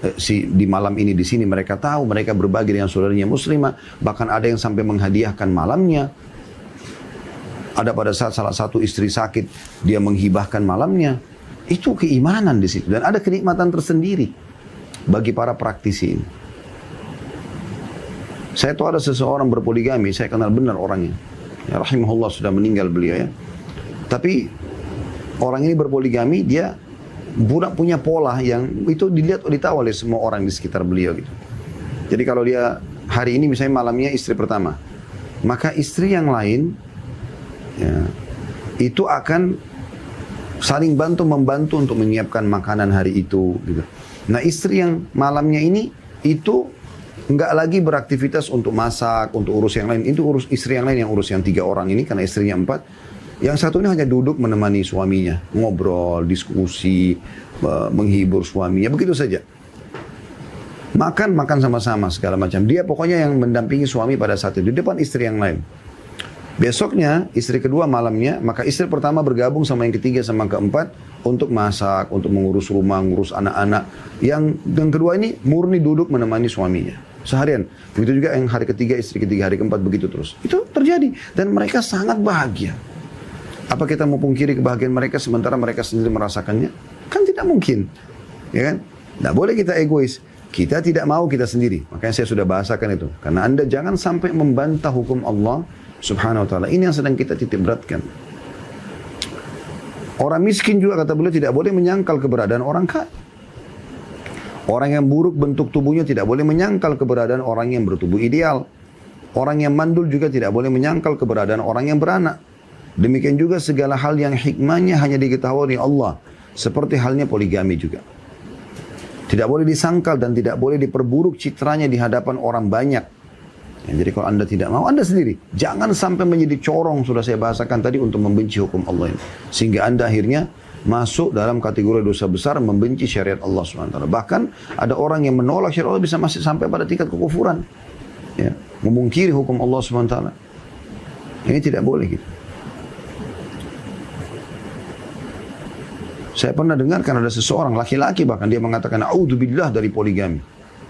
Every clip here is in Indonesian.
di malam ini di sini mereka tahu, mereka berbagi dengan saudaranya muslimah, bahkan ada yang sampai menghadiahkan malamnya. Ada pada saat salah satu istri sakit, dia menghibahkan malamnya. Itu keimanan di situ dan ada kenikmatan tersendiri bagi para praktisi ini. Saya tahu ada seseorang berpoligami, saya kenal benar orangnya. Ya, rahimahullah, sudah meninggal beliau ya. Tapi orang ini berpoligami, dia punya pola yang itu ditahu oleh semua orang di sekitar beliau gitu. Jadi kalau dia hari ini misalnya malamnya istri pertama, maka istri yang lain ya, itu akan saling membantu untuk menyiapkan makanan hari itu gitu. Nah istri yang malamnya ini itu enggak lagi beraktivitas untuk masak, untuk urus yang lain. Itu urus istri yang lain yang urus yang 3 orang ini karena istrinya 4. Yang satu ini hanya duduk menemani suaminya, ngobrol, diskusi, menghibur suaminya, begitu saja. Makan sama-sama segala macam. Dia pokoknya yang mendampingi suami pada saat itu di depan istri yang lain. Besoknya istri kedua malamnya, maka istri pertama bergabung sama yang ketiga sama keempat untuk masak, untuk mengurus rumah, ngurus anak-anak. Yang kedua ini murni duduk menemani suaminya seharian. Begitu juga yang hari ketiga, istri ketiga, hari keempat, begitu terus. Itu terjadi dan mereka sangat bahagia. Apa kita mau pungkiri kebahagiaan mereka sementara mereka sendiri merasakannya? Kan tidak mungkin, ya kan? Tidak boleh kita egois. Kita tidak mau kita sendiri. Makanya saya sudah bahasakan itu. Karena Anda jangan sampai membantah hukum Allah Subhanahu Wa Taala. Ini yang sedang kita titik beratkan. Orang miskin juga kata beliau tidak boleh menyangkal keberadaan orang kaya. Orang yang buruk bentuk tubuhnya tidak boleh menyangkal keberadaan orang yang bertubuh ideal. Orang yang mandul juga tidak boleh menyangkal keberadaan orang yang beranak. Demikian juga segala hal yang hikmahnya hanya diketahui oleh Allah. Seperti halnya poligami juga. Tidak boleh disangkal dan tidak boleh diperburuk citranya di hadapan orang banyak. Ya, jadi kalau Anda tidak mau, Anda sendiri. Jangan sampai menjadi corong, sudah saya bahasakan tadi, untuk membenci hukum Allah ini. Sehingga Anda akhirnya masuk dalam kategori dosa besar, membenci syariat Allah SWT. Bahkan ada orang yang menolak syariat Allah bisa masih sampai pada tingkat kekufuran. Ya, memungkiri hukum Allah SWT. Ini tidak boleh gitu. Saya pernah dengarkan ada seseorang laki-laki bahkan dia mengatakan a'udzubillah dari poligami.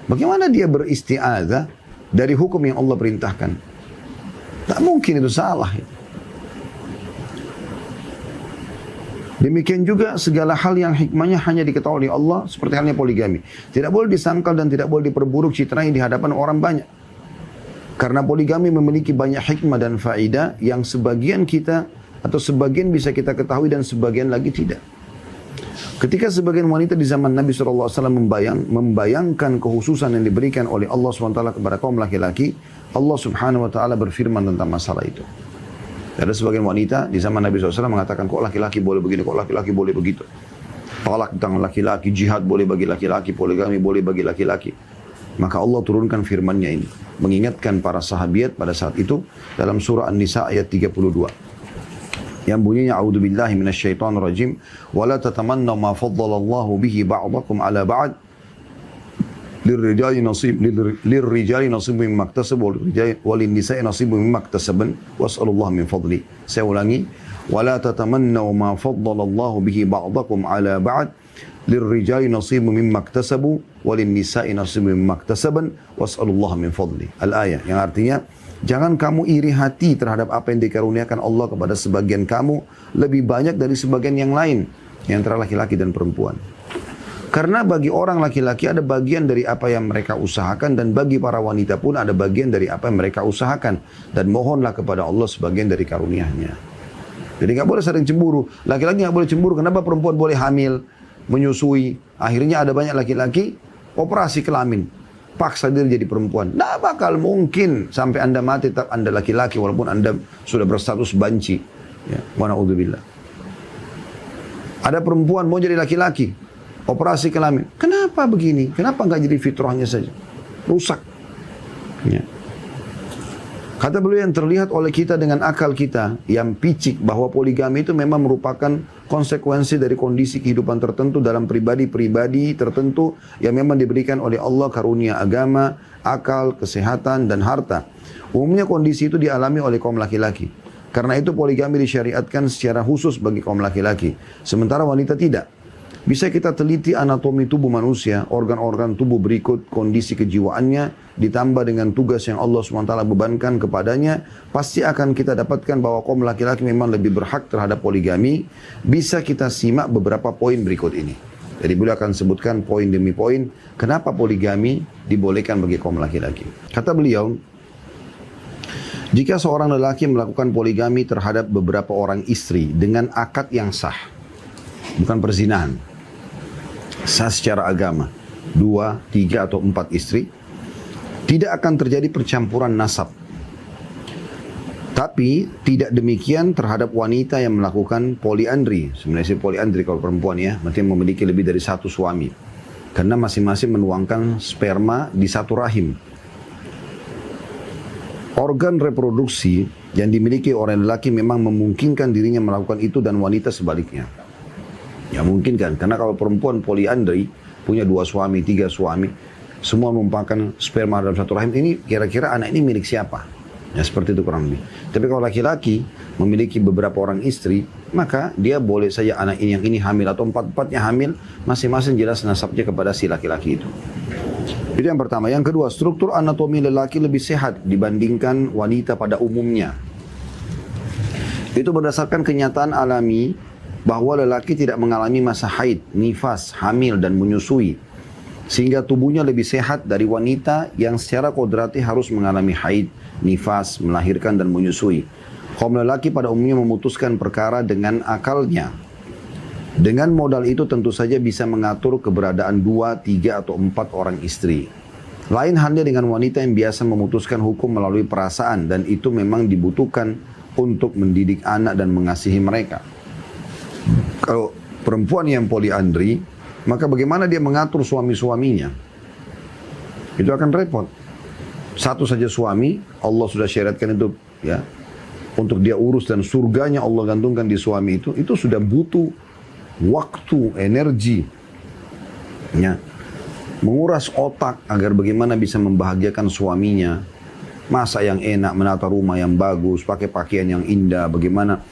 Bagaimana dia beristi'adzah dari hukum yang Allah perintahkan? Tak mungkin, itu salah. Demikian juga segala hal yang hikmahnya hanya diketahui oleh Allah seperti halnya poligami. Tidak boleh disangkal dan tidak boleh diperburuk citranya di hadapan orang banyak. Karena poligami memiliki banyak hikmah dan faedah yang sebagian kita atau sebagian bisa kita ketahui dan sebagian lagi tidak. Ketika sebagian wanita di zaman Nabi SAW membayangkan kekhususan yang diberikan oleh Allah SWT kepada kaum laki-laki, Allah Subhanahu Wa Taala berfirman tentang masalah itu. Ada sebagian wanita di zaman Nabi SAW mengatakan, kok laki-laki boleh begini, kok laki-laki boleh begitu. Talak tentang laki-laki, jihad boleh bagi laki-laki, poligami boleh bagi laki-laki. Maka Allah turunkan firman-Nya ini, mengingatkan para sahabiat pada saat itu dalam surah An-Nisa ayat 32. Yang bunyinya a'udzubillahi minasyaitonir rajim wala tatamannaw ma faddalallahu bihi ba'dakum 'ala ba'd lirrijali nasibun mimma iktasabu walin-nisa'i nasibun mimma iktasaban was'alullaha min fadli. Saya ulangi, wala tatamannaw ma faddalallahu bihi ba'dakum 'ala ba'd lirrijali nasibun mimma iktasabu walin-nisa'i nasibun mimma iktasaban was'alullaha min fadli. Al-ayah yang artinya jangan kamu iri hati terhadap apa yang dikaruniakan Allah kepada sebagian kamu lebih banyak dari sebagian yang lain, yang antara laki-laki dan perempuan. Karena bagi orang laki-laki ada bagian dari apa yang mereka usahakan dan bagi para wanita pun ada bagian dari apa yang mereka usahakan. Dan mohonlah kepada Allah sebagian dari karunia-Nya. Jadi nggak boleh sering cemburu. Laki-laki nggak boleh cemburu. Kenapa perempuan boleh hamil, menyusui? Akhirnya ada banyak laki-laki operasi kelamin. Paksa diri jadi perempuan. Tidak bakal mungkin sampai Anda mati tetap Anda laki-laki walaupun Anda sudah berstatus banci. Ya, wa na'udzubillah. Ada perempuan mau jadi laki-laki, operasi kelamin. Kenapa begini? Kenapa nggak jadi fitrahnya saja? Rusak. Ya. Kata beliau, yang terlihat oleh kita dengan akal kita yang picik bahwa poligami itu memang merupakan konsekuensi dari kondisi kehidupan tertentu dalam pribadi-pribadi tertentu yang memang diberikan oleh Allah karunia agama, akal, kesehatan, dan harta. Umumnya kondisi itu dialami oleh kaum laki-laki. Karena itu poligami disyariatkan secara khusus bagi kaum laki-laki. Sementara wanita tidak. Bisa kita teliti anatomi tubuh manusia, organ-organ tubuh berikut, kondisi kejiwaannya, ditambah dengan tugas yang Allah SWT bebankan kepadanya, pasti akan kita dapatkan bahwa kaum laki-laki memang lebih berhak terhadap poligami. Bisa kita simak beberapa poin berikut ini. Jadi beliau akan sebutkan poin demi poin, kenapa poligami dibolehkan bagi kaum laki-laki. Kata beliau, jika seorang lelaki melakukan poligami terhadap beberapa orang istri dengan akad yang sah, bukan perzinahan, sah secara agama, 2, 3 atau 4 istri, tidak akan terjadi percampuran nasab. Tapi tidak demikian terhadap wanita yang melakukan poliandri. Sebenarnya poliandri kalau perempuan ya, berarti memiliki lebih dari satu suami. Karena masing-masing menuangkan sperma di satu rahim. Organ reproduksi yang dimiliki orang lelaki memang memungkinkan dirinya melakukan itu dan wanita sebaliknya. Ya mungkin kan, karena kalau perempuan poliandri, punya 2 suami, 3 suami, semua menumpahkan sperma dalam satu rahim, ini kira-kira anak ini milik siapa? Ya seperti itu kurang lebih. Tapi kalau laki-laki memiliki beberapa orang istri, maka dia boleh saja anak ini yang ini hamil atau 4-4-nya hamil, masing-masing jelas nasabnya kepada si laki-laki itu. Itu yang pertama. Yang kedua, struktur anatomi lelaki lebih sehat dibandingkan wanita pada umumnya. Itu berdasarkan kenyataan alami bahwa lelaki tidak mengalami masa haid, nifas, hamil dan menyusui. Sehingga tubuhnya lebih sehat dari wanita yang secara kodrati harus mengalami haid, nifas, melahirkan dan menyusui. Kaum lelaki pada umumnya memutuskan perkara dengan akalnya. Dengan modal itu tentu saja bisa mengatur keberadaan 2, 3 atau 4 orang istri. Lain halnya dengan wanita yang biasa memutuskan hukum melalui perasaan dan itu memang dibutuhkan untuk mendidik anak dan mengasihi mereka. Kalau perempuan yang poliandri, maka bagaimana dia mengatur suami-suaminya? Itu akan repot. Satu saja suami, Allah sudah syariatkan itu ya, untuk dia urus dan surganya Allah gantungkan di suami itu sudah butuh waktu, energi, ya, menguras otak agar bagaimana bisa membahagiakan suaminya, masak yang enak, menata rumah yang bagus, pakai pakaian yang indah, bagaimana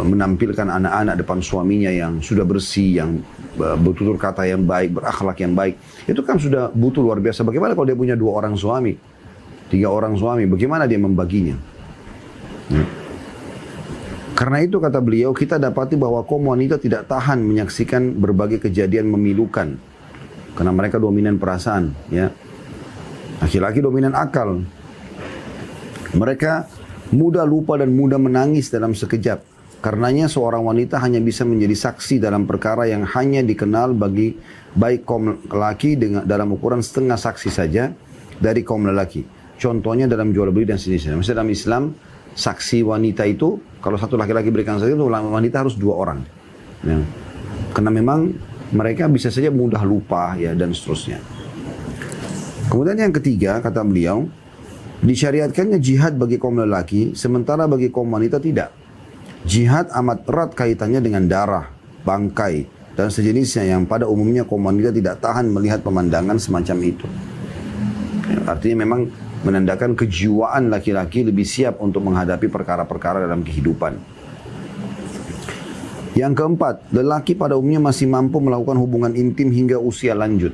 menampilkan anak-anak depan suaminya yang sudah bersih, yang bertutur kata yang baik, berakhlak yang baik. Itu kan sudah butuh luar biasa. Bagaimana kalau dia punya 2 orang suami, 3 orang suami, bagaimana dia membaginya? Karena itu kata beliau, kita dapati bahwa kaum wanita tidak tahan menyaksikan berbagai kejadian memilukan. Karena mereka dominan perasaan, ya. Laki-laki dominan akal. Mereka mudah lupa dan mudah menangis dalam sekejap. Karenanya seorang wanita hanya bisa menjadi saksi dalam perkara yang hanya dikenal bagi baik kaum lelaki dalam ukuran setengah saksi saja dari kaum lelaki. Contohnya dalam jual beli dan sejenisnya. Misalnya dalam Islam, saksi wanita itu, kalau satu laki-laki berikan saksi itu, wanita harus 2 orang. Ya. Karena memang mereka bisa saja mudah lupa ya dan seterusnya. Kemudian yang ketiga, kata beliau, disyariatkannya jihad bagi kaum lelaki, sementara bagi kaum wanita tidak. Jihad amat erat kaitannya dengan darah, bangkai, dan sejenisnya yang pada umumnya kaum wanita tidak tahan melihat pemandangan semacam itu. Artinya memang menandakan kejiwaan laki-laki lebih siap untuk menghadapi perkara-perkara dalam kehidupan. Yang keempat, lelaki pada umumnya masih mampu melakukan hubungan intim hingga usia lanjut.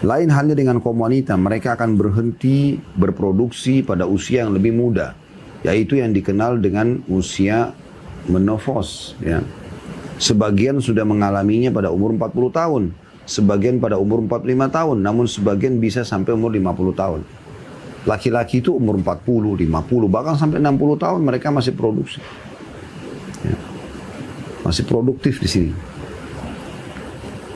Lain halnya dengan kaum wanita, mereka akan berhenti berproduksi pada usia yang lebih muda, yaitu yang dikenal dengan usia menopause. Ya. Sebagian sudah mengalaminya pada umur 40 tahun, sebagian pada umur 45 tahun, namun sebagian bisa sampai umur 50 tahun. Laki-laki itu umur 40, 50, bahkan sampai 60 tahun mereka masih produksi. Ya. Masih produktif di sini.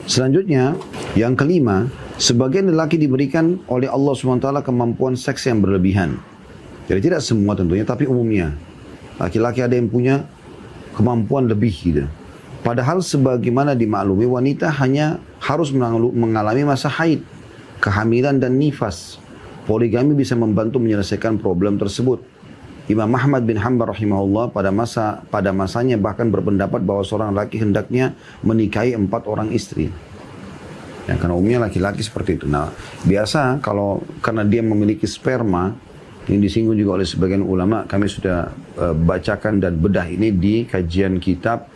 Selanjutnya, yang kelima, sebagian lelaki diberikan oleh Allah SWT kemampuan seks yang berlebihan. Jadi tidak semua tentunya, tapi umumnya. Laki-laki ada yang punya kemampuan lebih gitu. Padahal sebagaimana dimaklumi, wanita hanya harus mengalami masa haid, kehamilan dan nifas. Poligami bisa membantu menyelesaikan problem tersebut. Imam Ahmad bin Hanbal rahimahullah pada masanya bahkan berpendapat bahwa seorang laki hendaknya menikahi 4 orang istri. Ya, karena umumnya laki-laki seperti itu. Nah, biasa karena dia memiliki sperma, yang disinggung juga oleh sebagian ulama, kami sudah bacakan dan bedah ini di kajian kitab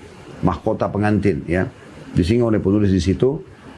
mahkota pengantin ya. Disinggung oleh penulis di situ,